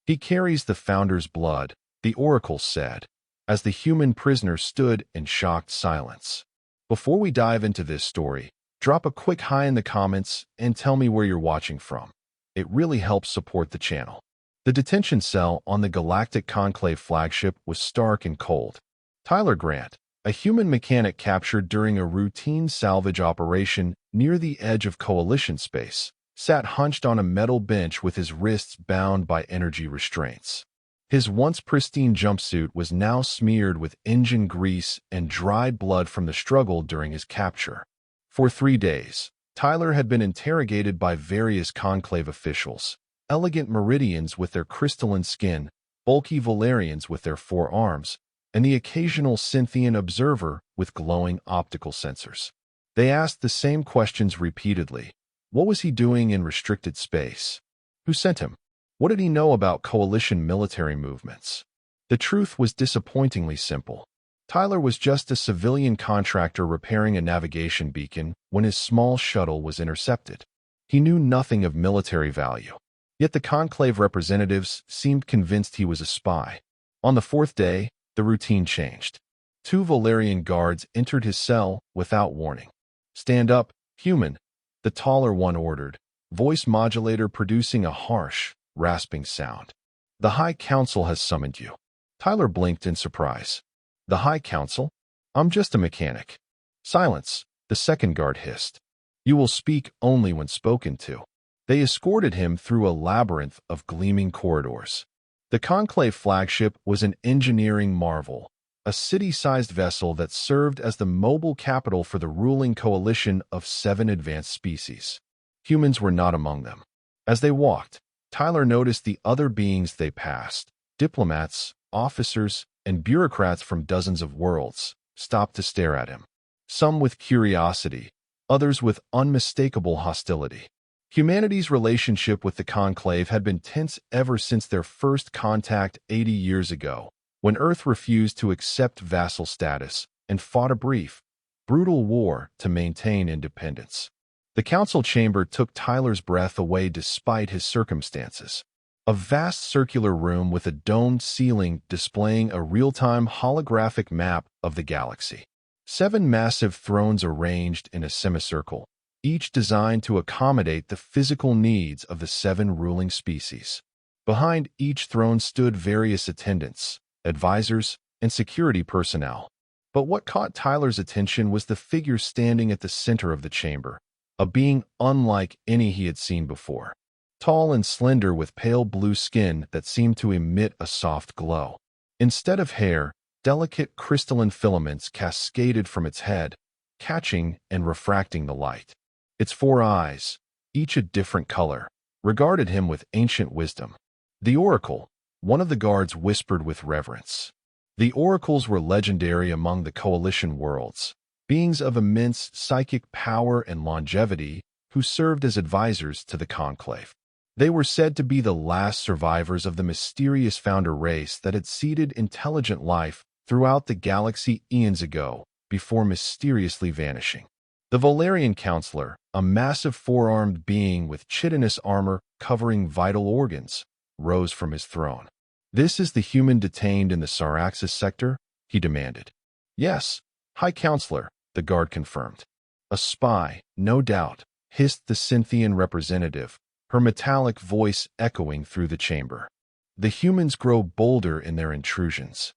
He carries the Founder's blood, the Oracle said, as the human prisoner stood in shocked silence. Before we dive into this story, drop a quick hi in the comments and tell me where you're watching from. It really helps support the channel. The detention cell on the Galactic Conclave flagship was stark and cold. Tyler Grant, a human mechanic captured during a routine salvage operation near the edge of Coalition space, sat hunched on a metal bench with his wrists bound by energy restraints. His once pristine jumpsuit was now smeared with engine grease and dried blood from the struggle during his capture. For 3 days, Tyler had been interrogated by various Conclave officials, elegant Meridians with their crystalline skin, bulky Valerians with their 4 arms, and the occasional Cynthian observer with glowing optical sensors. They asked the same questions repeatedly. What was he doing in restricted space? Who sent him? What did he know about Coalition military movements? The truth was disappointingly simple. Tyler was just a civilian contractor repairing a navigation beacon when his small shuttle was intercepted. He knew nothing of military value. Yet the Conclave representatives seemed convinced he was a spy. On the 4th day, the routine changed. 2 Valerian guards entered his cell without warning. "Stand up, human," the taller one ordered, voice modulator producing a harsh, rasping sound. "The High Council has summoned you." Tyler blinked in surprise. "The High Council? I'm just a mechanic." "Silence," the second guard hissed. "You will speak only when spoken to." They escorted him through a labyrinth of gleaming corridors. The Conclave flagship was an engineering marvel, a city-sized vessel that served as the mobile capital for the ruling coalition of 7 advanced species. Humans were not among them. As they walked, Tyler noticed the other beings they passed. Diplomats, officers, and bureaucrats from dozens of worlds stopped to stare at him. Some with curiosity, others with unmistakable hostility. Humanity's relationship with the Conclave had been tense ever since their first contact 80 years ago, when Earth refused to accept vassal status and fought a brief, brutal war to maintain independence. The council chamber took Tyler's breath away despite his circumstances. A vast circular room with a domed ceiling displaying a real-time holographic map of the galaxy. 7 massive thrones arranged in a semicircle, each designed to accommodate the physical needs of the 7 ruling species. Behind each throne stood various attendants, advisors, and security personnel. But what caught Tyler's attention was the figure standing at the center of the chamber, a being unlike any he had seen before. Tall and slender with pale blue skin that seemed to emit a soft glow. Instead of hair, delicate crystalline filaments cascaded from its head, catching and refracting the light. Its 4 eyes, each a different color, regarded him with ancient wisdom. "The Oracle," one of the guards whispered with reverence. The Oracles were legendary among the Coalition worlds, beings of immense psychic power and longevity who served as advisors to the Conclave. They were said to be the last survivors of the mysterious founder race that had seeded intelligent life throughout the galaxy eons ago, before mysteriously vanishing. The Valerian Counselor, a massive 4-armed being with chitinous armor covering vital organs, rose from his throne. "This is the human detained in the Saraxis sector?" he demanded. "Yes, High Counselor," the guard confirmed. "A spy, no doubt," hissed the Cynthian representative, her metallic voice echoing through the chamber. The humans grow bolder in their intrusions.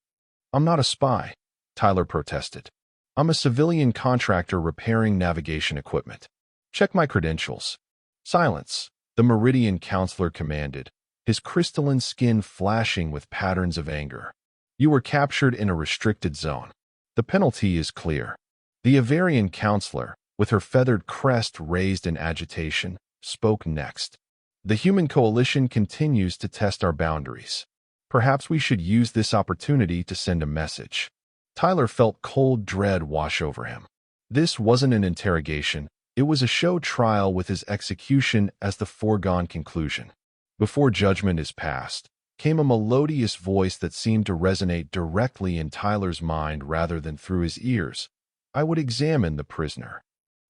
"I'm not a spy," Tyler protested. "I'm a civilian contractor repairing navigation equipment. Check my credentials." "Silence," the Meridian Counselor commanded, his crystalline skin flashing with patterns of anger. "You were captured in a restricted zone. The penalty is clear." The Avarian Counselor, with her feathered crest raised in agitation, spoke next. "The human coalition continues to test our boundaries. Perhaps we should use this opportunity to send a message." Tyler felt cold dread wash over him. This wasn't an interrogation, it was a show trial with his execution as the foregone conclusion. Before judgment is passed, came a melodious voice that seemed to resonate directly in Tyler's mind rather than through his ears. "I would examine the prisoner."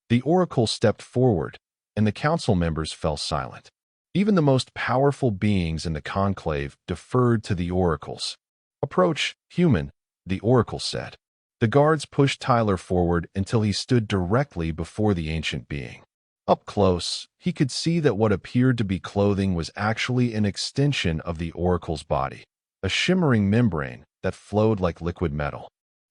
The Oracle stepped forward, and the council members fell silent. Even the most powerful beings in the conclave deferred to the oracles. "Approach, human," the oracle said. The guards pushed Tyler forward until he stood directly before the ancient being. Up close, he could see that what appeared to be clothing was actually an extension of the oracle's body, a shimmering membrane that flowed like liquid metal.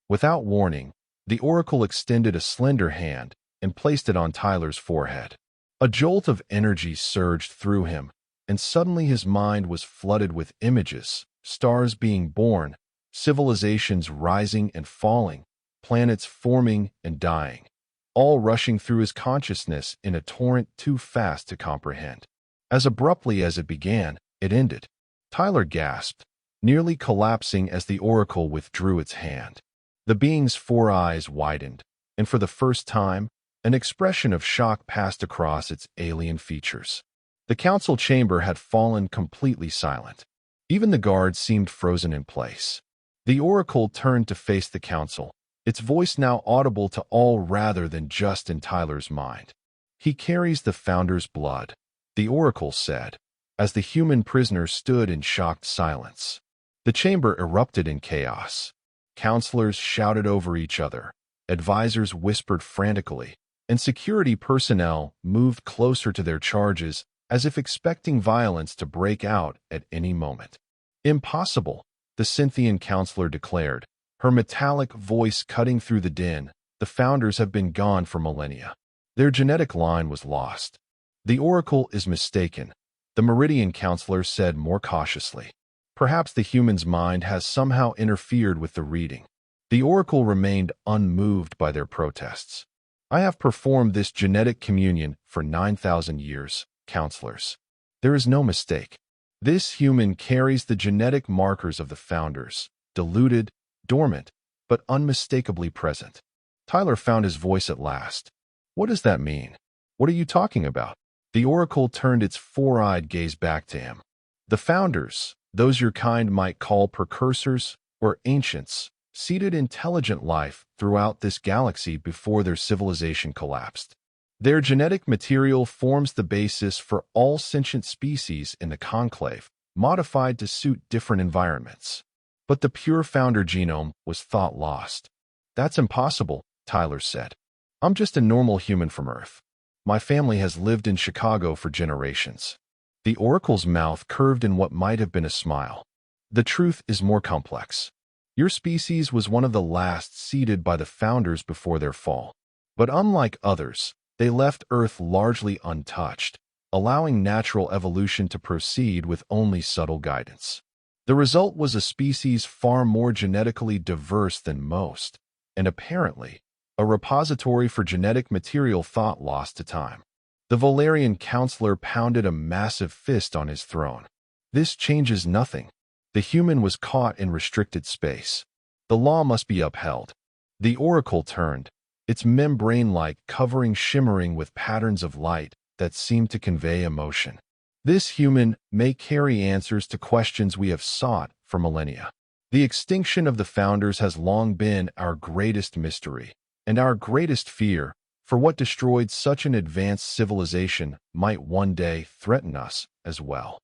Without warning, the oracle extended a slender hand and placed it on Tyler's forehead. A jolt of energy surged through him, and suddenly his mind was flooded with images, stars being born, civilizations rising and falling, planets forming and dying, all rushing through his consciousness in a torrent too fast to comprehend. As abruptly as it began, it ended. Tyler gasped, nearly collapsing as the oracle withdrew its hand. The being's four eyes widened, and for the first time, an expression of shock passed across its alien features. The council chamber had fallen completely silent. Even the guards seemed frozen in place. The oracle turned to face the council, its voice now audible to all rather than just in Tyler's mind. "He carries the Founder's blood," the oracle said, as the human prisoner stood in shocked silence. The chamber erupted in chaos. Counselors shouted over each other, advisors whispered frantically, and security personnel moved closer to their charges as if expecting violence to break out at any moment. "Impossible," the Cynthian counselor declared, her metallic voice cutting through the din. "The Founders have been gone for millennia. Their genetic line was lost." "The oracle is mistaken," the Meridian counselor said more cautiously. "Perhaps the human's mind has somehow interfered with the reading." The oracle remained unmoved by their protests. "I have performed this genetic communion for 9,000 years, counselors. There is no mistake. This human carries the genetic markers of the Founders, diluted, dormant, but unmistakably present." Tyler found his voice at last. "What does that mean? What are you talking about?" The oracle turned its four-eyed gaze back to him. "The Founders, those your kind might call precursors or ancients, seeded intelligent life throughout this galaxy before their civilization collapsed. Their genetic material forms the basis for all sentient species in the conclave, modified to suit different environments. But the pure Founder genome was thought lost." "That's impossible," Tyler said. "I'm just a normal human from Earth. My family has lived in Chicago for generations." The oracle's mouth curved in what might have been a smile. "The truth is more complex. Your species was one of the last seeded by the Founders before their fall. But unlike others, they left Earth largely untouched, allowing natural evolution to proceed with only subtle guidance. The result was a species far more genetically diverse than most, and apparently, a repository for genetic material thought lost to time." The Valerian counselor pounded a massive fist on his throne. "This changes nothing. The human was caught in restricted space. The law must be upheld." The oracle turned, its membrane-like covering shimmering with patterns of light that seemed to convey emotion. "This human may carry answers to questions we have sought for millennia. The extinction of the Founders has long been our greatest mystery, and our greatest fear, for what destroyed such an advanced civilization might one day threaten us as well.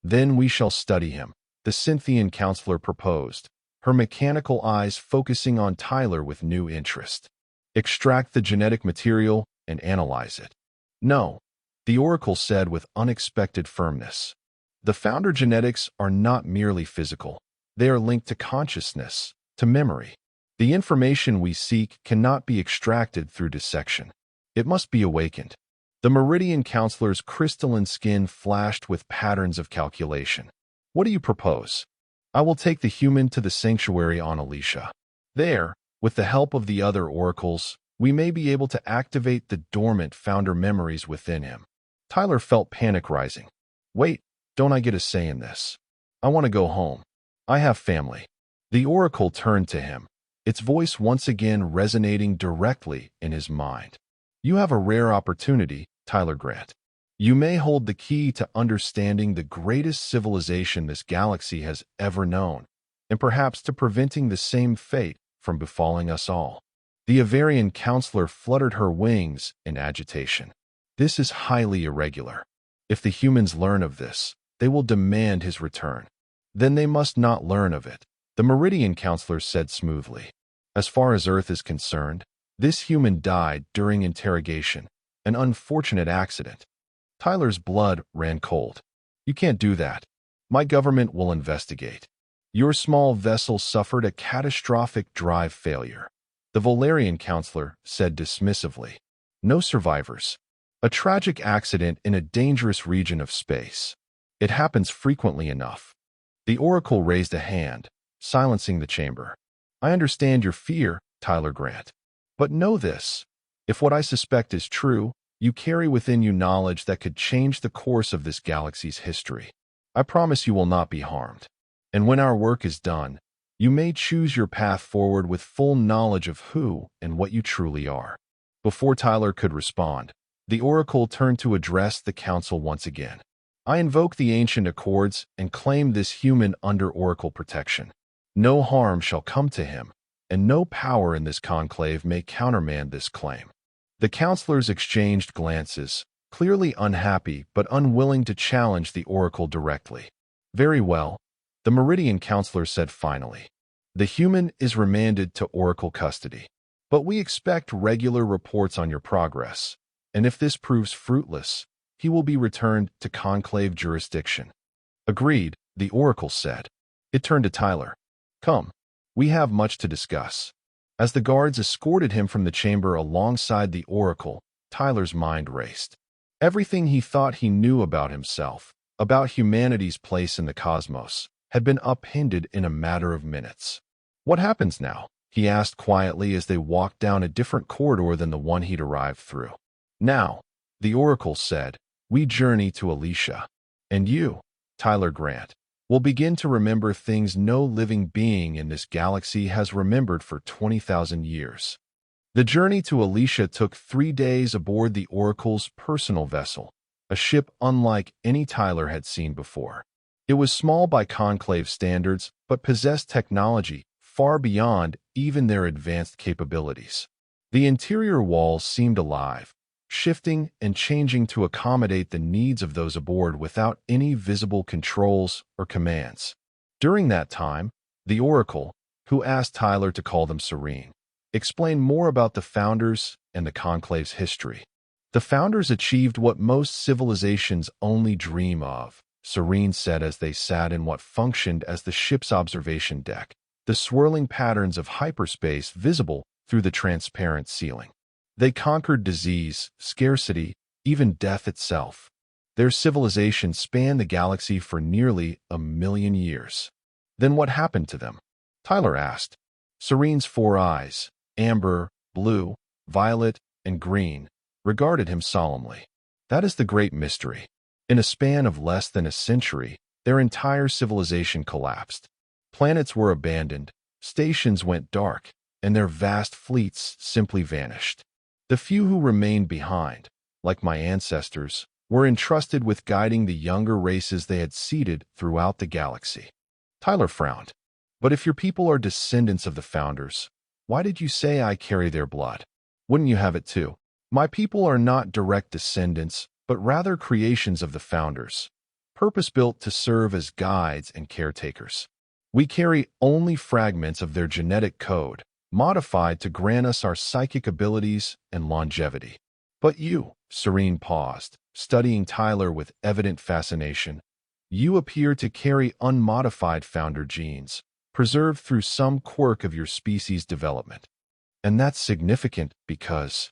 Then we shall study him," the Cynthian counselor proposed, her mechanical eyes focusing on Tyler with new interest. "Extract the genetic material and analyze it." "No," the oracle said with unexpected firmness. "The Founder genetics are not merely physical. They are linked to consciousness, to memory. The information we seek cannot be extracted through dissection. It must be awakened." The Meridian counselor's crystalline skin flashed with patterns of calculation. "What do you propose?" "I will take the human to the sanctuary on Alicia. There, with the help of the other oracles, we may be able to activate the dormant Founder memories within him." Tyler felt panic rising. "Wait, don't I get a say in this? I want to go home. I have family." The oracle turned to him, its voice once again resonating directly in his mind. "You have a rare opportunity, Tyler Grant. You may hold the key to understanding the greatest civilization this galaxy has ever known, and perhaps to preventing the same fate from befalling us all." The Avarian counselor fluttered her wings in agitation. "This is highly irregular. If the humans learn of this, they will demand his return. Then they must not learn of it, the Meridian counselor said smoothly. As far as Earth is concerned, this human died during interrogation, an unfortunate accident. Tyler's blood ran cold. You can't do that. My government will investigate. Your small vessel suffered a catastrophic drive failure, the Volarian counselor said dismissively. No survivors. A tragic accident in a dangerous region of space. It happens frequently enough. The Oracle raised a hand, silencing the chamber. I understand your fear, Tyler Grant. But know this. If what I suspect is true, you carry within you knowledge that could change the course of this galaxy's history. I promise you will not be harmed. And when our work is done, you may choose your path forward with full knowledge of who and what you truly are. Before Tyler could respond, the Oracle turned to address the Council once again. I invoke the ancient accords and claim this human under Oracle protection. No harm shall come to him, and no power in this conclave may countermand this claim. The counselors exchanged glances, clearly unhappy but unwilling to challenge the Oracle directly. Very well, the Meridian counselor said finally. The human is remanded to Oracle custody. But we expect regular reports on your progress, and if this proves fruitless, he will be returned to conclave jurisdiction. Agreed, the Oracle said. It turned to Tyler. Come, we have much to discuss. As the guards escorted him from the chamber alongside the Oracle, Tyler's mind raced. Everything he thought he knew about himself, about humanity's place in the cosmos, had been upended in a matter of minutes. What happens now? He asked quietly as they walked down a different corridor than the one he'd arrived through. Now, the Oracle said, we journey to Alicia. And you, Tyler Grant, will begin to remember things no living being in this galaxy has remembered for 20,000 years. The journey to Alicia took 3 days aboard the Oracle's personal vessel, a ship unlike any Tyler had seen before. It was small by conclave standards, but possessed technology far beyond even their advanced capabilities. The interior walls seemed alive, shifting and changing to accommodate the needs of those aboard without any visible controls or commands. During that time, the Oracle, who asked Tyler to call them Serene, explained more about the Founders and the Conclave's history. The Founders achieved what most civilizations only dream of, Serene said as they sat in what functioned as the ship's observation deck, the swirling patterns of hyperspace visible through the transparent ceiling. They conquered disease, scarcity, even death itself. Their civilization spanned the galaxy for nearly 1,000,000 years. Then what happened to them? Tyler asked. Serene's 4 eyes, amber, blue, violet, and green, regarded him solemnly. That is the great mystery. In a span of less than a century, their entire civilization collapsed. Planets were abandoned, stations went dark, and their vast fleets simply vanished. The few who remained behind, like my ancestors, were entrusted with guiding the younger races they had seeded throughout the galaxy. Tyler frowned. But if your people are descendants of the Founders, why did you say I carry their blood? Wouldn't you have it too? My people are not direct descendants, but rather creations of the Founders, purpose-built to serve as guides and caretakers. We carry only fragments of their genetic code, modified to grant us our psychic abilities and longevity. But you, Serene paused, studying Tyler with evident fascination. You appear to carry unmodified Founder genes, preserved through some quirk of your species' development. And that's significant because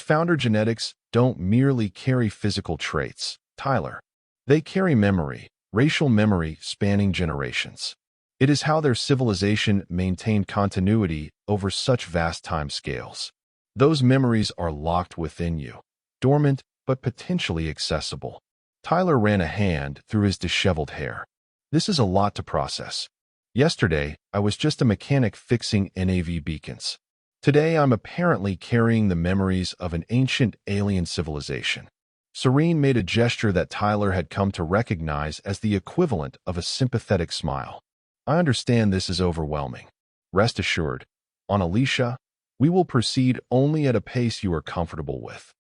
Founder genetics don't merely carry physical traits, Tyler. They carry memory, racial memory spanning generations. It is how their civilization maintained continuity over such vast time scales. Those memories are locked within you, dormant but potentially accessible. Tyler ran a hand through his disheveled hair. This is a lot to process. Yesterday, I was just a mechanic fixing NAV beacons. Today, I'm apparently carrying the memories of an ancient alien civilization. Serene made a gesture that Tyler had come to recognize as the equivalent of a sympathetic smile. I understand this is overwhelming. Rest assured, on Alicia, we will proceed only at a pace you are comfortable with.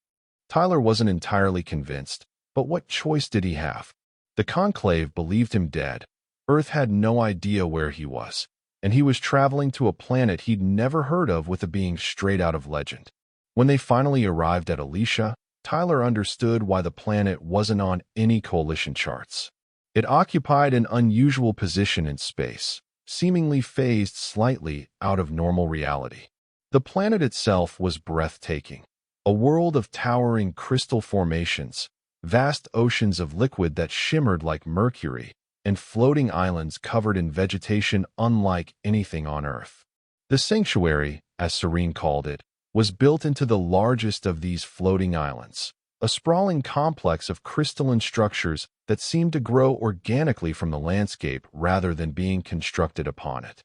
Tyler wasn't entirely convinced, But what choice did he have? The Conclave believed him dead. Earth had no idea where he was, and he was traveling to a planet he'd never heard of with a being straight out of legend. When they finally arrived at Alicia, Tyler understood why the planet wasn't on any coalition charts. It occupied an unusual position in space, seemingly phased slightly out of normal reality. The planet itself was breathtaking, a world of towering crystal formations, vast oceans of liquid that shimmered like mercury, and floating islands covered in vegetation unlike anything on Earth. The sanctuary, as Serene called it, was built into the largest of these floating islands, a sprawling complex of crystalline structures that seemed to grow organically from the landscape rather than being constructed upon it.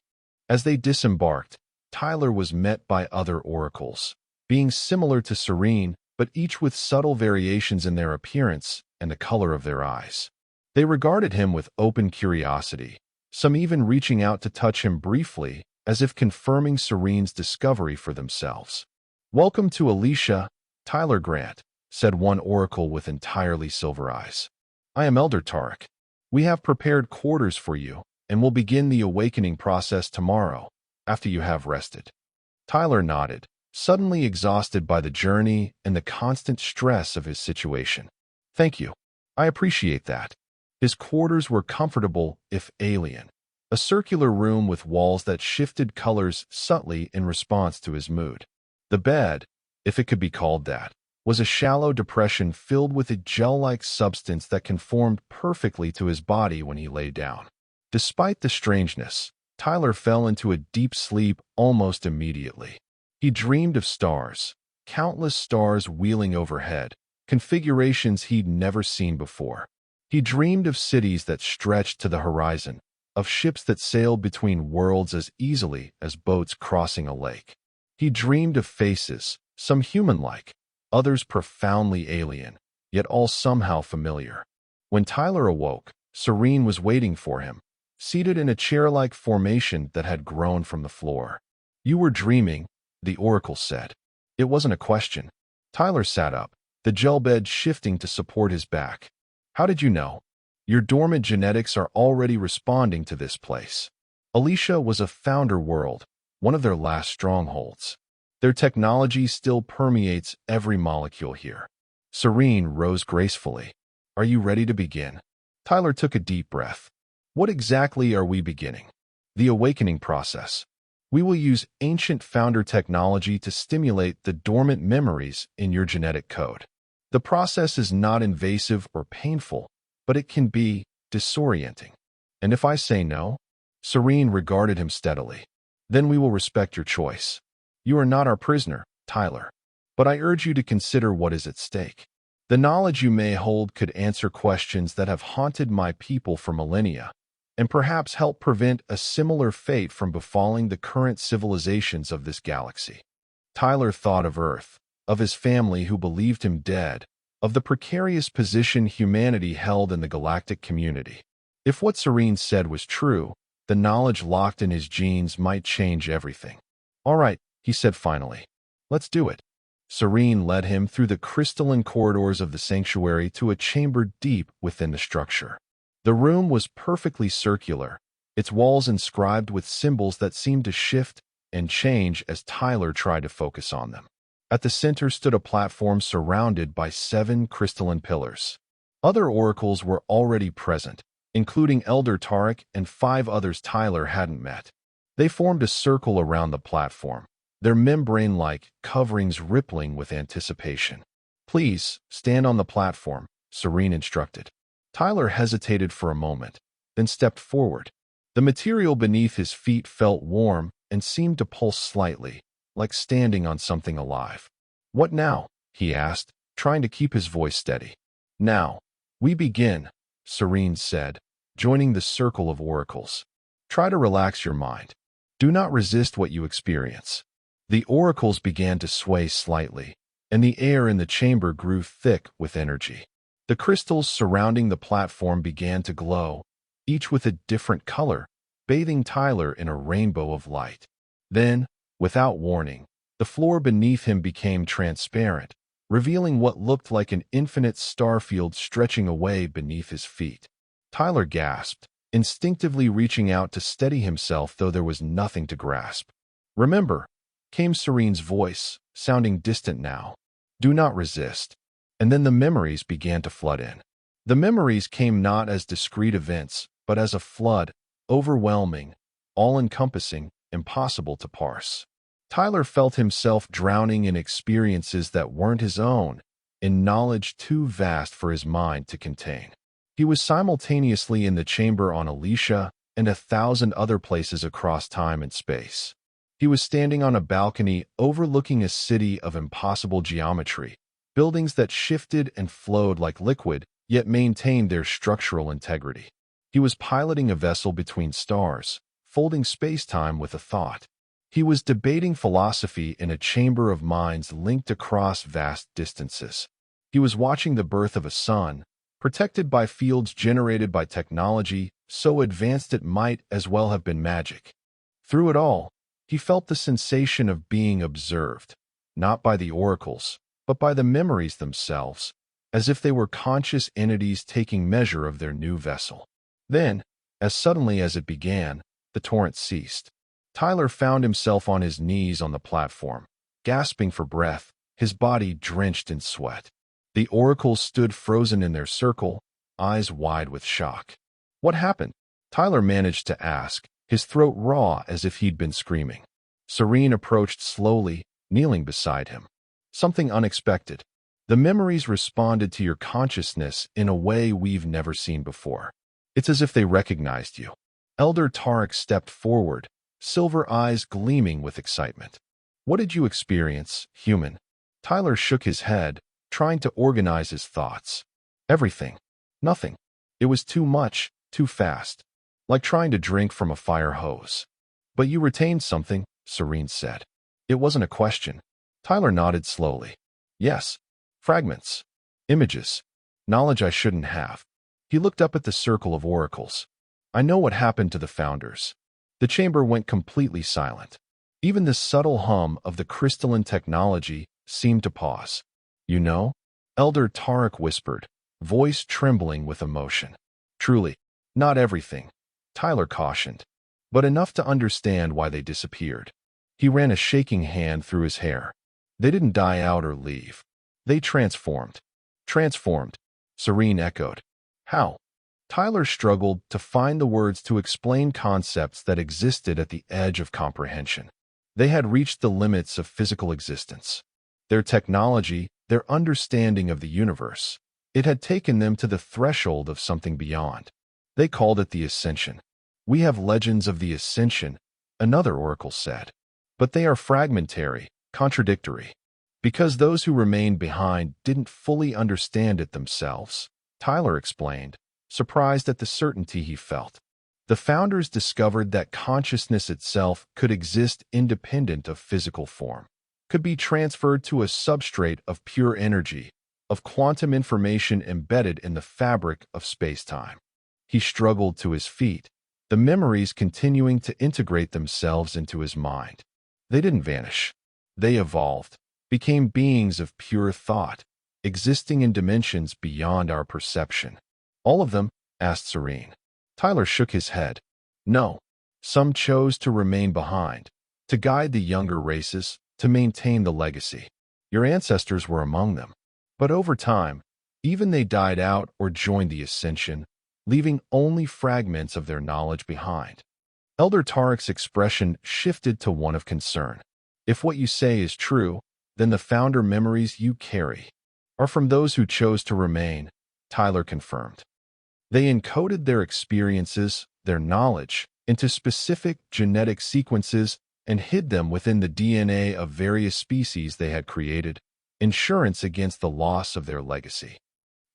As they disembarked, Tyler was met by other oracles, being similar to Serene, but each with subtle variations in their appearance and the color of their eyes. They regarded him with open curiosity, some even reaching out to touch him briefly, as if confirming Serene's discovery for themselves. "Welcome to Alicia, Tyler Grant," said one oracle with entirely silver eyes. "I am Elder Tarek. We have prepared quarters for you, and will begin the awakening process tomorrow, after you have rested." Tyler nodded, suddenly exhausted by the journey and the constant stress of his situation. "Thank you. I appreciate that." His quarters were comfortable, if alien. A circular room with walls that shifted colors subtly in response to his mood. The bed, if it could be called that, was a shallow depression filled with a gel-like substance that conformed perfectly to his body when he lay down. Despite the strangeness, Tyler fell into a deep sleep almost immediately. He dreamed of stars, countless stars wheeling overhead, configurations he'd never seen before. He dreamed of cities that stretched to the horizon, of ships that sailed between worlds as easily as boats crossing a lake. He dreamed of faces, some human-like, others profoundly alien, yet all somehow familiar. When Tyler awoke, Serene was waiting for him, seated in a chair-like formation that had grown from the floor. "You were dreaming," the oracle said. It wasn't a question. Tyler sat up, the gel bed shifting to support his back. "How did you know? Your dormant genetics are already responding to this place." Alicia was a founder world, one of their last strongholds. Their technology still permeates every molecule here. Serene rose gracefully. "Are you ready to begin?" Tyler took a deep breath. "What exactly are we beginning?" "The awakening process. We will use ancient founder technology to stimulate the dormant memories in your genetic code. The process is not invasive or painful, but it can be disorienting." "And if I say no?" Serene regarded him steadily. "Then we will respect your choice. You are not our prisoner, Tyler. But I urge you to consider what is at stake. The knowledge you may hold could answer questions that have haunted my people for millennia, and perhaps help prevent a similar fate from befalling the current civilizations of this galaxy." Tyler thought of Earth, of his family who believed him dead, of the precarious position humanity held in the galactic community. If what Serene said was true, the knowledge locked in his genes might change everything. "All right," he said finally. "Let's do it." Serene led him through the crystalline corridors of the sanctuary to a chamber deep within the structure. The room was perfectly circular, its walls inscribed with symbols that seemed to shift and change as Tyler tried to focus on them. At the center stood a platform surrounded by 7 crystalline pillars. Other oracles were already present, including Elder Tarek and 5 others Tyler hadn't met. They formed a circle around the platform, their membrane-like coverings rippling with anticipation. "Please, stand on the platform," Serene instructed. Tyler hesitated for a moment, then stepped forward. The material beneath his feet felt warm and seemed to pulse slightly, like standing on something alive. "What now?" he asked, trying to keep his voice steady. "Now, we begin," Serene said, joining the circle of oracles. "Try to relax your mind. Do not resist what you experience." The oracles began to sway slightly, and the air in the chamber grew thick with energy. The crystals surrounding the platform began to glow, each with a different color, bathing Tyler in a rainbow of light. Then, without warning, the floor beneath him became transparent, revealing what looked like an infinite starfield stretching away beneath his feet. Tyler gasped, instinctively reaching out to steady himself, though there was nothing to grasp. "Remember," came Serene's voice, sounding distant now. "Do not resist." And then the memories began to flood in. The memories came not as discrete events, but as a flood, overwhelming, all-encompassing, impossible to parse. Tyler felt himself drowning in experiences that weren't his own, in knowledge too vast for his mind to contain. He was simultaneously in the chamber on Alicia and 1,000 other places across time and space. He was standing on a balcony overlooking a city of impossible geometry, buildings that shifted and flowed like liquid, yet maintained their structural integrity. He was piloting a vessel between stars, folding space-time with a thought. He was debating philosophy in a chamber of minds linked across vast distances. He was watching the birth of a sun, protected by fields generated by technology so advanced it might as well have been magic. Through it all, he felt the sensation of being observed, not by the oracles, but by the memories themselves, as if they were conscious entities taking measure of their new vessel. Then, as suddenly as it began, the torrent ceased. Tyler found himself on his knees on the platform, gasping for breath, his body drenched in sweat. The oracles stood frozen in their circle, eyes wide with shock. "What happened?" Tyler managed to ask, his throat raw as if he'd been screaming. Serene approached slowly, kneeling beside him. "Something unexpected. The memories responded to your consciousness in a way we've never seen before. It's as if they recognized you." Elder Tarek stepped forward, silver eyes gleaming with excitement. "What did you experience, human?" Tyler shook his head, trying to organize his thoughts. "Everything. Nothing. It was too much, too fast. Like trying to drink from a fire hose." "But you retained something," Serene said. It wasn't a question. Tyler nodded slowly. "Yes. Fragments. Images. Knowledge I shouldn't have." He looked up at the circle of oracles. "I know what happened to the founders." The chamber went completely silent. Even the subtle hum of the crystalline technology seemed to pause. "You know?" Elder Tarek whispered, voice trembling with emotion. "Truly, not everything," Tyler cautioned, "but enough to understand why they disappeared." He ran a shaking hand through his hair. "They didn't die out or leave. They transformed." "Transformed," Serene echoed. "How?" Tyler struggled to find the words to explain concepts that existed at the edge of comprehension. They had reached the limits of physical existence. Their technology, their understanding of the universe, it had taken them to the threshold of something beyond. They called it the Ascension. "We have legends of the Ascension," another oracle said. "But they are fragmentary, contradictory. Because those who remained behind didn't fully understand it themselves," Tyler explained, surprised at the certainty he felt. "The founders discovered that consciousness itself could exist independent of physical form, could be transferred to a substrate of pure energy, of quantum information embedded in the fabric of space-time." He struggled to his feet, the memories continuing to integrate themselves into his mind. They didn't vanish. They evolved, became beings of pure thought, existing in dimensions beyond our perception. "All of them?" asked Serene. Tyler shook his head. "No. Some chose to remain behind, to guide the younger races, to maintain the legacy. Your ancestors were among them. But over time, even they died out or joined the Ascension, leaving only fragments of their knowledge behind." Elder Tarek's expression shifted to one of concern. "If what you say is true, then the founder memories you carry are from those who chose to remain," Tyler confirmed. "They encoded their experiences, their knowledge, into specific genetic sequences and hid them within the DNA of various species they had created, insurance against the loss of their legacy."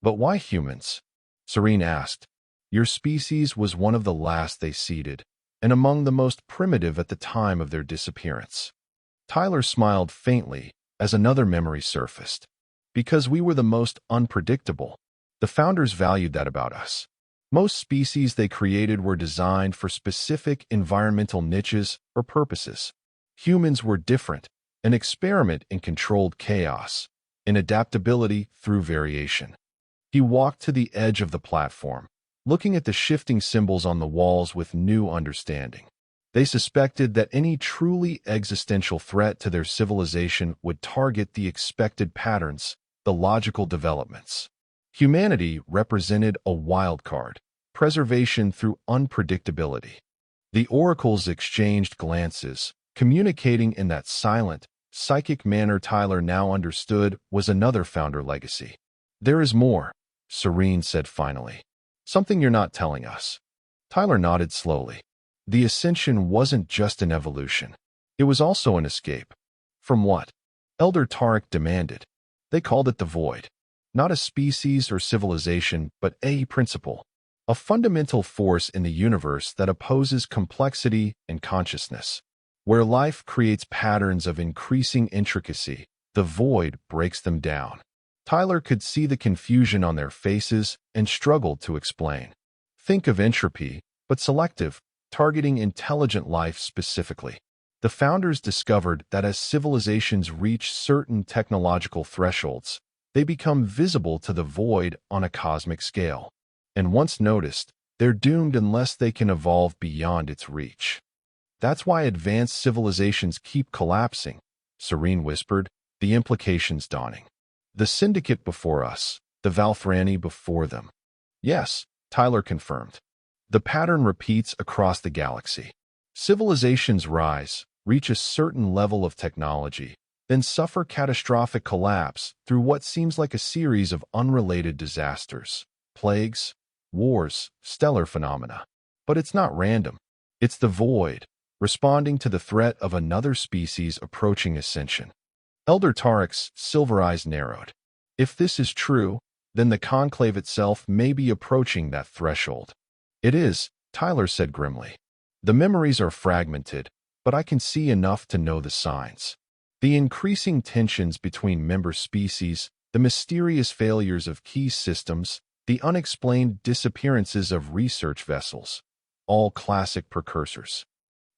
"But why humans?" Serene asked. "Your species was one of the last they seeded, and among the most primitive at the time of their disappearance." Tyler smiled faintly as another memory surfaced. "Because we were the most unpredictable. The founders valued that about us. Most species they created were designed for specific environmental niches or purposes. Humans were different, an experiment in controlled chaos, in adaptability through variation. He walked to the edge of the platform, looking at the shifting symbols on the walls with new understanding. They suspected that any truly existential threat to their civilization would target the expected patterns, the logical developments. Humanity represented a wild card, preservation through unpredictability. The oracles exchanged glances, communicating in that silent, psychic manner Tyler now understood was another founder legacy. "There is more," Serene said finally. "Something you're not telling us." Tyler nodded slowly. The ascension wasn't just an evolution. It was also an escape. From what? Elder Tarek demanded. They called it the Void. Not a species or civilization, but a principle. A fundamental force in the universe that opposes complexity and consciousness. Where life creates patterns of increasing intricacy, the Void breaks them down. Tyler could see the confusion on their faces and struggled to explain. Think of entropy, but selective, targeting intelligent life specifically. The founders discovered that as civilizations reach certain technological thresholds, they become visible to the Void on a cosmic scale. And once noticed, they're doomed unless they can evolve beyond its reach. "That's why advanced civilizations keep collapsing," Serene whispered, the implications dawning. "The Syndicate before us, the Valthrani before them." "Yes," Tyler confirmed. "The pattern repeats across the galaxy. Civilizations rise, reach a certain level of technology, then suffer catastrophic collapse through what seems like a series of unrelated disasters, plagues, wars, stellar phenomena. But it's not random. It's the Void, responding to the threat of another species approaching ascension." Elder Tarek's silver eyes narrowed. "If this is true, then the conclave itself may be approaching that threshold." "It is," Tyler said grimly. "The memories are fragmented, but I can see enough to know the signs. The increasing tensions between member species, the mysterious failures of key systems, the unexplained disappearances of research vessels, all classic precursors."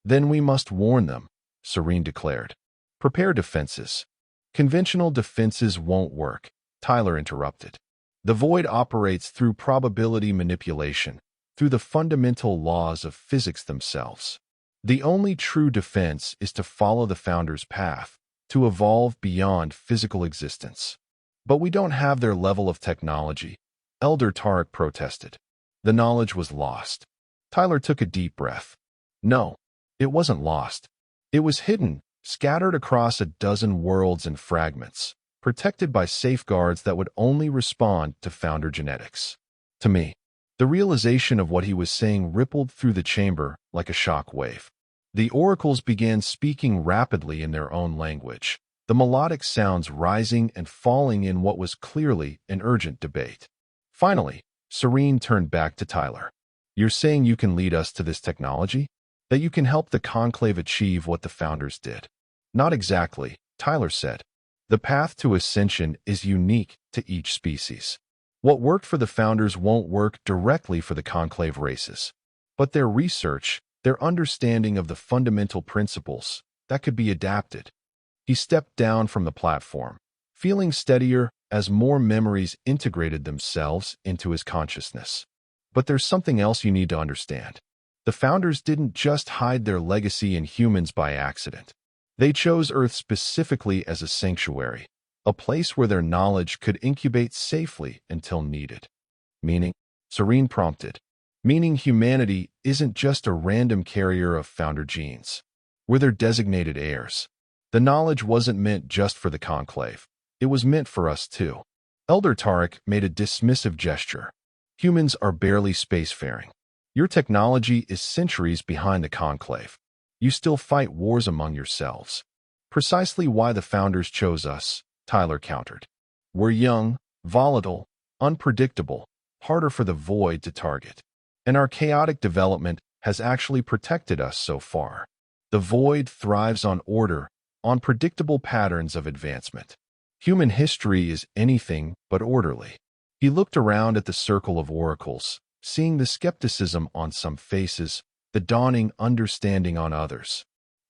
"Then we must warn them," Serene declared. "Prepare defenses." "Conventional defenses won't work," Tyler interrupted. "The Void operates through probability manipulation, through the fundamental laws of physics themselves. The only true defense is to follow the Founder's path, to evolve beyond physical existence." "But we don't have their level of technology," Elder Tarek protested. "The knowledge was lost." Tyler took a deep breath. No, it wasn't lost. It was hidden, scattered across a dozen worlds and fragments, protected by safeguards that would only respond to Founder genetics. To me, the realization of what he was saying rippled through the chamber like a shock wave. The oracles began speaking rapidly in their own language, the melodic sounds rising and falling in what was clearly an urgent debate. Finally, Serene turned back to Tyler. "You're saying you can lead us to this technology? That you can help the Conclave achieve what the Founders did?" "Not exactly," Tyler said. "The path to ascension is unique to each species. What worked for the Founders won't work directly for the Conclave races. But their research, their understanding of the fundamental principles, that could be adapted." He stepped down from the platform, feeling steadier as more memories integrated themselves into his consciousness. "But there's something else you need to understand. The Founders didn't just hide their legacy in humans by accident. They chose Earth specifically as a sanctuary, a place where their knowledge could incubate safely until needed." "Meaning?" Serene prompted. "Meaning humanity isn't just a random carrier of Founder genes. We're their designated heirs. The knowledge wasn't meant just for the Conclave. It was meant for us too." Elder Tarek made a dismissive gesture. "Humans are barely spacefaring. Your technology is centuries behind the Conclave. You still fight wars among yourselves." "Precisely why the Founders chose us," Tyler countered. "We're young, volatile, unpredictable, harder for the Void to target. And our chaotic development has actually protected us so far. The Void thrives on order, on predictable patterns of advancement. Human history is anything but orderly." He looked around at the circle of oracles, seeing the skepticism on some faces, the dawning understanding on others.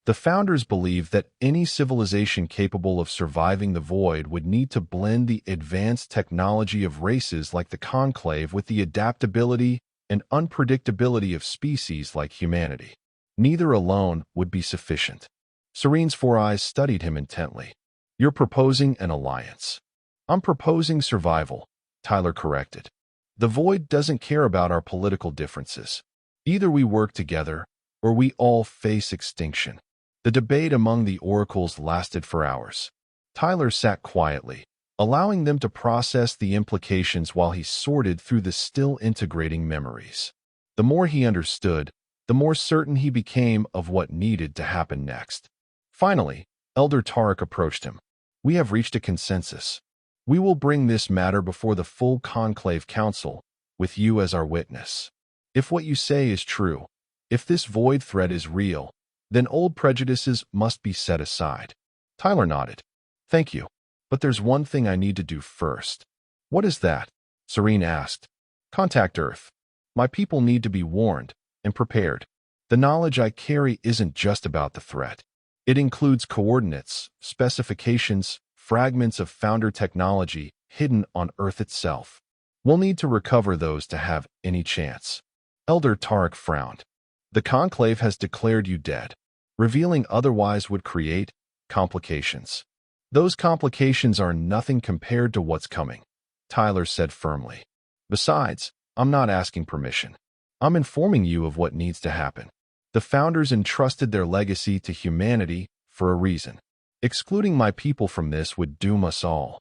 The founders believed that any civilization capable of surviving the void would need to blend the advanced technology of races like the Conclave with the adaptability and unpredictability of species like humanity. Neither alone would be sufficient. Serene's four eyes studied him intently. "You're proposing an alliance." "I'm proposing survival," Tyler corrected. "The void doesn't care about our political differences. Either we work together, or we all face extinction." The debate among the oracles lasted for hours. Tyler sat quietly, allowing them to process the implications while he sorted through the still integrating memories. The more he understood, the more certain he became of what needed to happen next. Finally, Elder Tarek approached him. "We have reached a consensus. We will bring this matter before the full Conclave Council, with you as our witness. If what you say is true, if this void threat is real, then old prejudices must be set aside." Tyler nodded. "Thank you. But there's one thing I need to do first." "What is that?" Serene asked. "Contact Earth. My people need to be warned and prepared. The knowledge I carry isn't just about the threat. It includes coordinates, specifications, fragments of founder technology hidden on Earth itself. We'll need to recover those to have any chance." Elder Tarek frowned. "The Conclave has declared you dead. Revealing otherwise would create complications." "Those complications are nothing compared to what's coming," Tyler said firmly. "Besides, I'm not asking permission. I'm informing you of what needs to happen. The founders entrusted their legacy to humanity for a reason. Excluding my people from this would doom us all."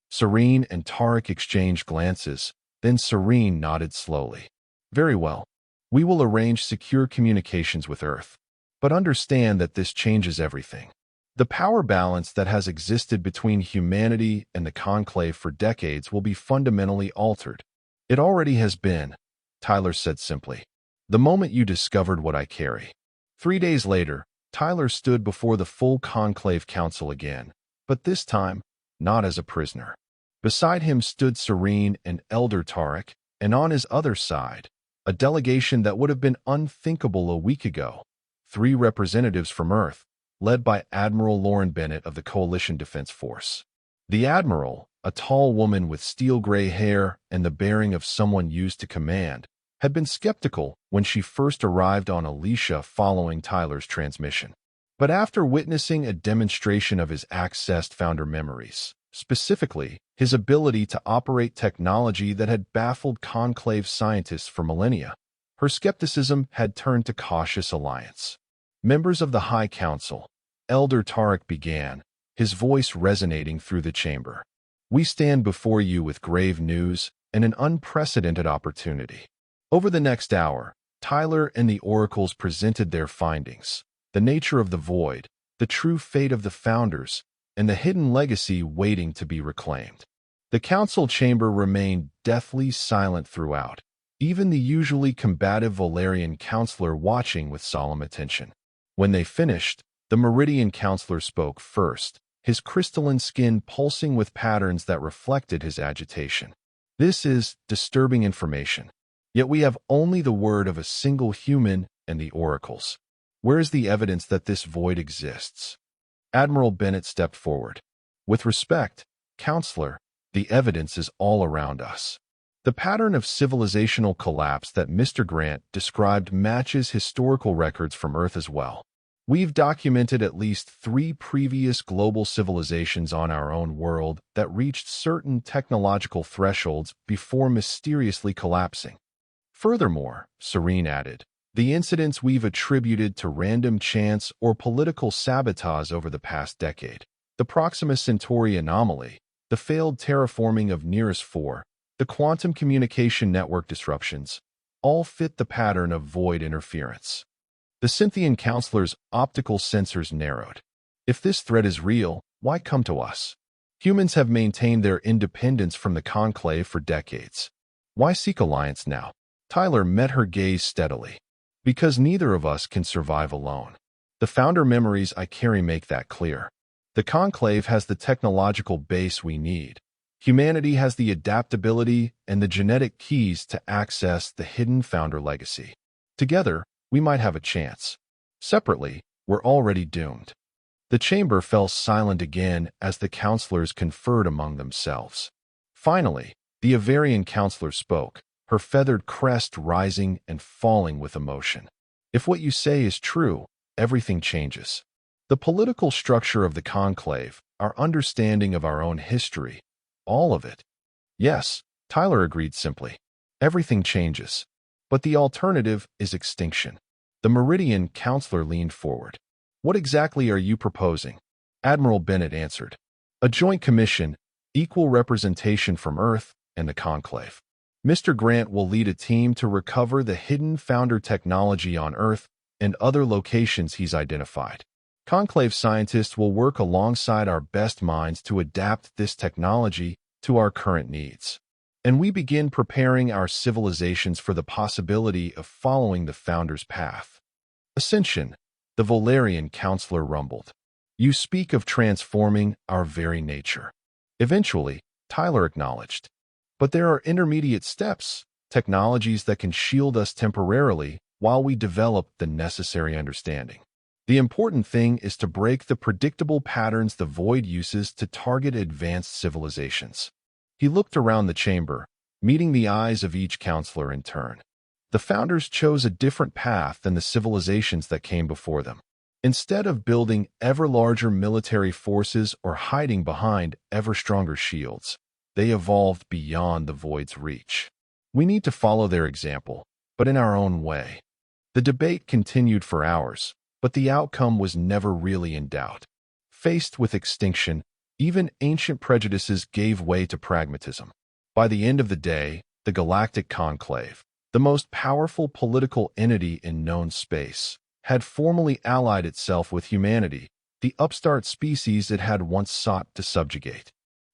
Serene and Tarek exchanged glances, then Serene nodded slowly. "Very well. We will arrange secure communications with Earth. But understand that this changes everything. The power balance that has existed between humanity and the Conclave for decades will be fundamentally altered." "It already has been," Tyler said simply. "The moment you discovered what I carry." 3 days later, Tyler stood before the full Conclave Council again, but this time, not as a prisoner. Beside him stood Serene and Elder Tarek, and on his other side, a delegation that would have been unthinkable a week ago. 3 representatives from Earth, led by Admiral Lauren Bennett of the Coalition Defense Force. The Admiral, a tall woman with steel-gray hair and the bearing of someone used to command, had been skeptical when she first arrived on Alicia following Tyler's transmission. But after witnessing a demonstration of his accessed founder memories, specifically his ability to operate technology that had baffled Conclave scientists for millennia, her skepticism had turned to cautious alliance. "Members of the High Council," Elder Tarek began, his voice resonating through the chamber. "We stand before you with grave news and an unprecedented opportunity." Over the next hour, Tyler and the oracles presented their findings, the nature of the void, the true fate of the founders, and the hidden legacy waiting to be reclaimed. The council chamber remained deathly silent throughout, even the usually combative Valerian counselor watching with solemn attention. When they finished, the Meridian counselor spoke first, his crystalline skin pulsing with patterns that reflected his agitation. "This is disturbing information. Yet we have only the word of a single human and the oracles. Where is the evidence that this void exists?" Admiral Bennett stepped forward. "With respect, Counselor, the evidence is all around us. The pattern of civilizational collapse that Mr. Grant described matches historical records from Earth as well. We've documented at least 3 previous global civilizations on our own world that reached certain technological thresholds before mysteriously collapsing. Furthermore," Serene added, "the incidents we've attributed to random chance or political sabotage over the past decade, the Proxima Centauri anomaly, the failed terraforming of Nearest 4, the quantum communication network disruptions, all fit the pattern of void interference." The Cynthian counselor's optical sensors narrowed. "If this threat is real, why come to us? Humans have maintained their independence from the Conclave for decades. Why seek alliance now?" Tyler met her gaze steadily. "Because neither of us can survive alone. The founder memories I carry make that clear. The Conclave has the technological base we need. Humanity has the adaptability and the genetic keys to access the hidden founder legacy. Together, we might have a chance. Separately, We're already doomed. The chamber fell silent again as the counselors conferred among themselves. Finally, the Avarian counselor spoke, her feathered crest rising and falling with emotion. If what you say is true, everything changes. The political structure of the conclave, our understanding of our own history, all of it. Yes, Tyler agreed simply. Everything changes. But the alternative is extinction. The Meridian counselor leaned forward. What exactly are you proposing? Admiral Bennett answered. A joint commission, equal representation from Earth and the conclave. Mr. Grant will lead a team to recover the hidden founder technology on Earth and other locations he's identified. Conclave scientists will work alongside our best minds to adapt this technology to our current needs. And we begin preparing our civilizations for the possibility of following the founder's path. Ascension, the Volarian counselor rumbled. You speak of transforming our very nature. Eventually, Tyler acknowledged. But there are intermediate steps, technologies that can shield us temporarily while we develop the necessary understanding. The important thing is to break the predictable patterns the Void uses to target advanced civilizations. He looked around the chamber, meeting the eyes of each counselor in turn. The founders chose a different path than the civilizations that came before them. Instead of building ever larger military forces or hiding behind ever stronger shields, they evolved beyond the Void's reach. We need to follow their example, but in our own way. The debate continued for hours, but the outcome was never really in doubt. Faced with extinction, even ancient prejudices gave way to pragmatism. By the end of the day, the Galactic Conclave, the most powerful political entity in known space, had formally allied itself with humanity, the upstart species it had once sought to subjugate.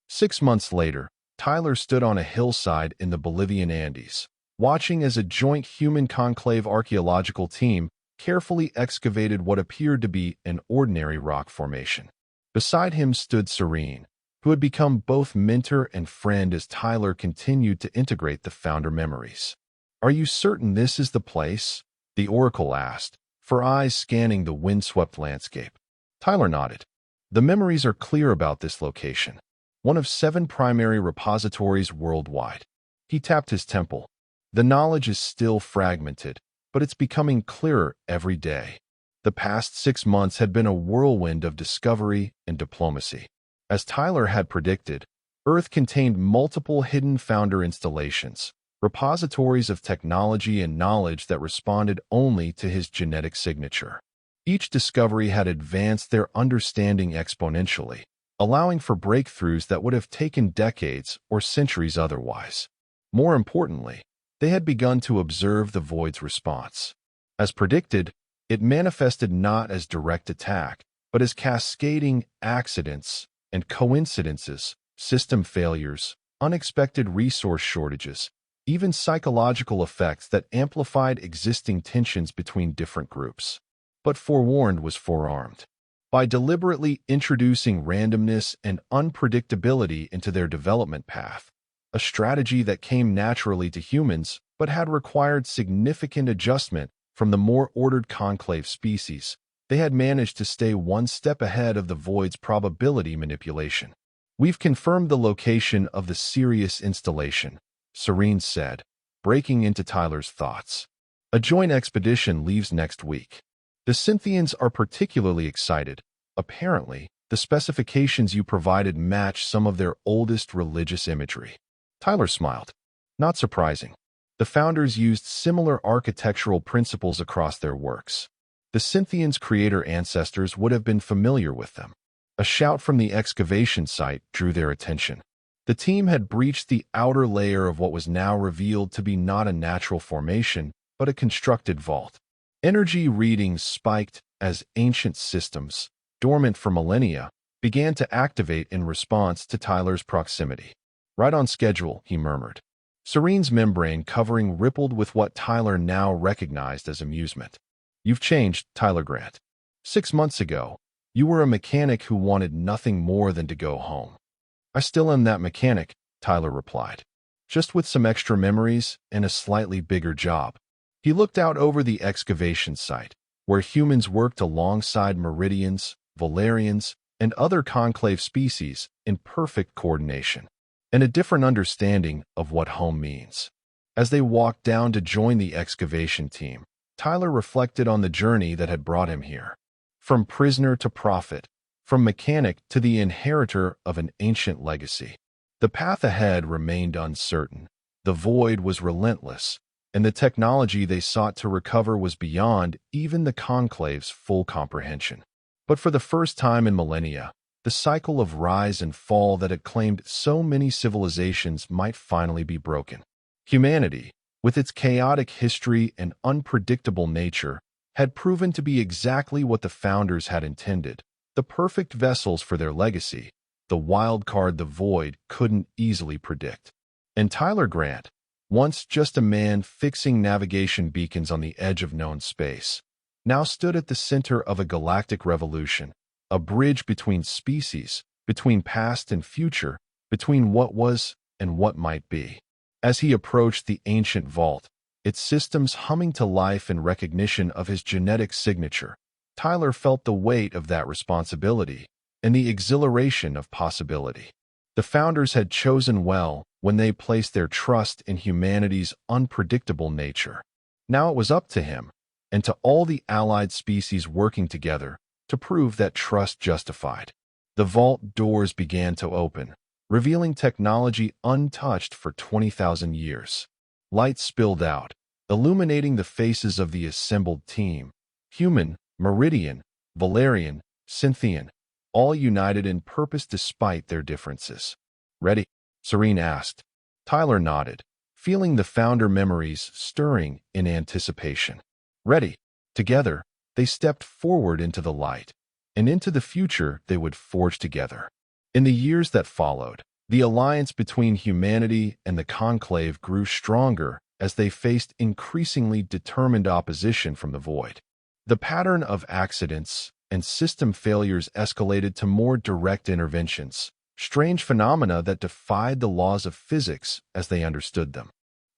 6 months later, Tyler stood on a hillside in the Bolivian Andes, watching as a joint human conclave archaeological team carefully excavated what appeared to be an ordinary rock formation. Beside him stood Serene, who had become both mentor and friend as Tyler continued to integrate the founder memories. Are you certain this is the place? The Oracle asked, her eyes scanning the windswept landscape. Tyler nodded. The memories are clear about this location, one of 7 primary repositories worldwide. He tapped his temple. The knowledge is still fragmented, but it's becoming clearer every day. The past 6 months had been a whirlwind of discovery and diplomacy. As Tyler had predicted, Earth contained multiple hidden founder installations, repositories of technology and knowledge that responded only to his genetic signature. Each discovery had advanced their understanding exponentially, allowing for breakthroughs that would have taken decades or centuries otherwise. More importantly, they had begun to observe the Void's response. As predicted, it manifested not as direct attack, but as cascading accidents and coincidences, system failures, unexpected resource shortages, even psychological effects that amplified existing tensions between different groups. But forewarned was forearmed. By deliberately introducing randomness and unpredictability into their development path, a strategy that came naturally to humans but had required significant adjustment from the more ordered conclave species, they had managed to stay one step ahead of the Void's probability manipulation. We've confirmed the location of the Sirius installation, Serene said, breaking into Tyler's thoughts. A joint expedition leaves next week. The Cynthians are particularly excited. Apparently, the specifications you provided match some of their oldest religious imagery. Tyler smiled. Not surprising. The founders used similar architectural principles across their works. The Cynthians' creator ancestors would have been familiar with them. A shout from the excavation site drew their attention. The team had breached the outer layer of what was now revealed to be not a natural formation, but a constructed vault. Energy readings spiked as ancient systems, dormant for millennia, began to activate in response to Tyler's proximity. Right on schedule, he murmured. Serene's membrane covering rippled with what Tyler now recognized as amusement. You've changed, Tyler Grant. 6 months ago, you were a mechanic who wanted nothing more than to go home. I still am that mechanic, Tyler replied. Just with some extra memories and a slightly bigger job. He looked out over the excavation site, where humans worked alongside Meridians, Valerians, and other conclave species in perfect coordination, and a different understanding of what home means. As they walked down to join the excavation team, Tyler reflected on the journey that had brought him here. From prisoner to prophet, from mechanic to the inheritor of an ancient legacy. The path ahead remained uncertain. The void was relentless, and the technology they sought to recover was beyond even the conclave's full comprehension. But for the first time in millennia, the cycle of rise and fall that had claimed so many civilizations might finally be broken. Humanity, with its chaotic history and unpredictable nature, had proven to be exactly what the founders had intended, the perfect vessels for their legacy, the wild card the void couldn't easily predict. And Tyler Grant, once just a man fixing navigation beacons on the edge of known space, now stood at the center of a galactic revolution, a bridge between species, between past and future, between what was and what might be. As he approached the ancient vault, its systems humming to life in recognition of his genetic signature, Tyler felt the weight of that responsibility and the exhilaration of possibility. The founders had chosen well when they placed their trust in humanity's unpredictable nature. Now it was up to him, and to all the allied species working together, to prove that trust justified. The vault doors began to open, revealing technology untouched for 20,000 years. Light spilled out, illuminating the faces of the assembled team, human, Meridian, Valerian, Cynthian, all united in purpose despite their differences. "Ready?" Serene asked. Tyler nodded, feeling the founder memories stirring in anticipation. Ready. Together, they stepped forward into the light, and into the future they would forge together. In the years that followed, the alliance between humanity and the conclave grew stronger as they faced increasingly determined opposition from the void. The pattern of accidents and system failures escalated to more direct interventions, strange phenomena that defied the laws of physics as they understood them.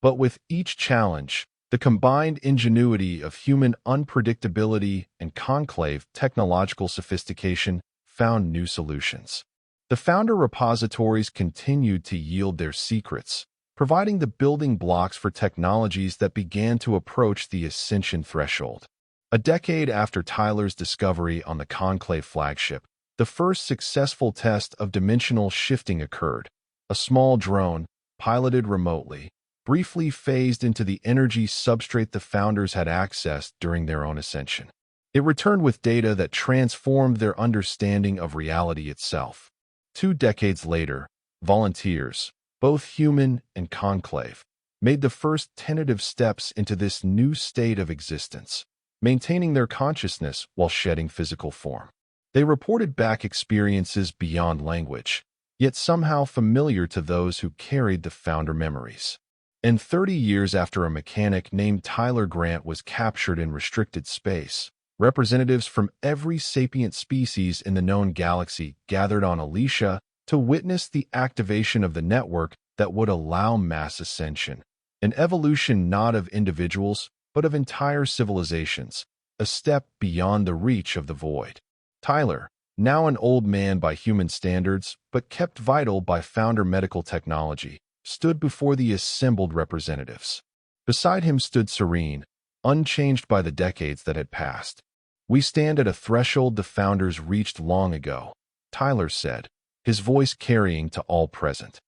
But with each challenge, the combined ingenuity of human unpredictability and conclave technological sophistication found new solutions. The founder repositories continued to yield their secrets, providing the building blocks for technologies that began to approach the ascension threshold. A decade after Tyler's discovery on the Conclave flagship, the first successful test of dimensional shifting occurred. A small drone, piloted remotely, briefly phased into the energy substrate the founders had accessed during their own ascension. It returned with data that transformed their understanding of reality itself. 2 decades later, volunteers, both human and conclave, made the first tentative steps into this new state of existence, maintaining their consciousness while shedding physical form. They reported back experiences beyond language, yet somehow familiar to those who carried the founder memories. And 30 years after a mechanic named Tyler Grant was captured in restricted space, representatives from every sapient species in the known galaxy gathered on Alicia to witness the activation of the network that would allow mass ascension, an evolution not of individuals, but of entire civilizations, a step beyond the reach of the void. Tyler, now an old man by human standards, but kept vital by founder medical technology, stood before the assembled representatives. Beside him stood Serene, unchanged by the decades that had passed. "We stand at a threshold the founders reached long ago," Tyler said, his voice carrying to all present.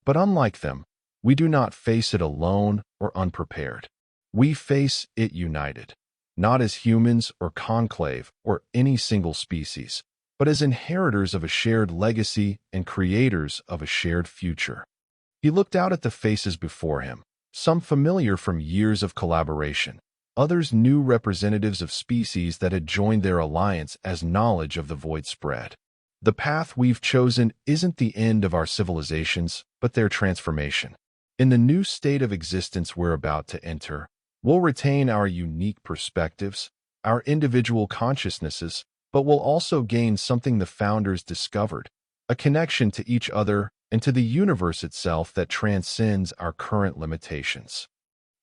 "But unlike them, we do not face it alone or unprepared. We face it united, not as humans or conclave or any single species, but as inheritors of a shared legacy and creators of a shared future." He looked out at the faces before him, some familiar from years of collaboration, others new representatives of species that had joined their alliance as knowledge of the void spread. "The path we've chosen isn't the end of our civilizations, but their transformation. In the new state of existence we're about to enter, we'll retain our unique perspectives, our individual consciousnesses, but we'll also gain something the founders discovered, a connection to each other and to the universe itself that transcends our current limitations."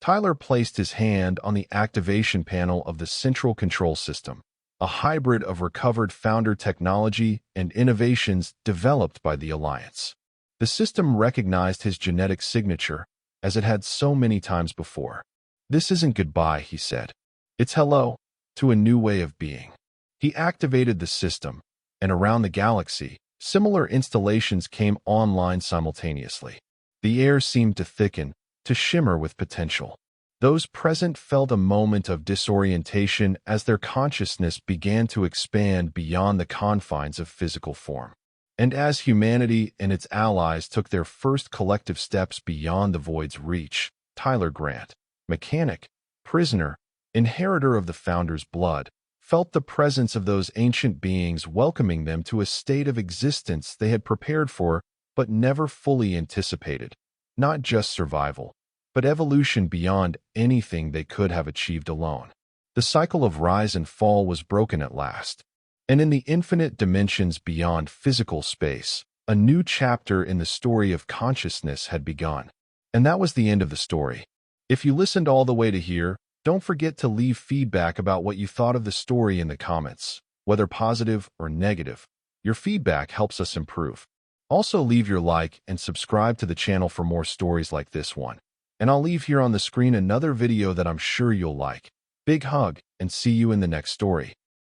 Tyler placed his hand on the activation panel of the central control system, a hybrid of recovered founder technology and innovations developed by the Alliance. The system recognized his genetic signature, as it had so many times before. "This isn't goodbye," he said. "It's hello to a new way of being." He activated the system, and around the galaxy, similar installations came online simultaneously. The air seemed to thicken, to shimmer with potential. Those present felt a moment of disorientation as their consciousness began to expand beyond the confines of physical form. And as humanity and its allies took their first collective steps beyond the void's reach, Tyler Grant, mechanic, prisoner, inheritor of the Founder's blood, felt the presence of those ancient beings welcoming them to a state of existence they had prepared for but never fully anticipated. Not just survival, but evolution beyond anything they could have achieved alone. The cycle of rise and fall was broken at last, and in the infinite dimensions beyond physical space, a new chapter in the story of consciousness had begun. And that was the end of the story. If you listened all the way to here, don't forget to leave feedback about what you thought of the story in the comments, whether positive or negative. Your feedback helps us improve. Also, leave your like and subscribe to the channel for more stories like this one. And I'll leave here on the screen another video that I'm sure you'll like. Big hug, and see you in the next story.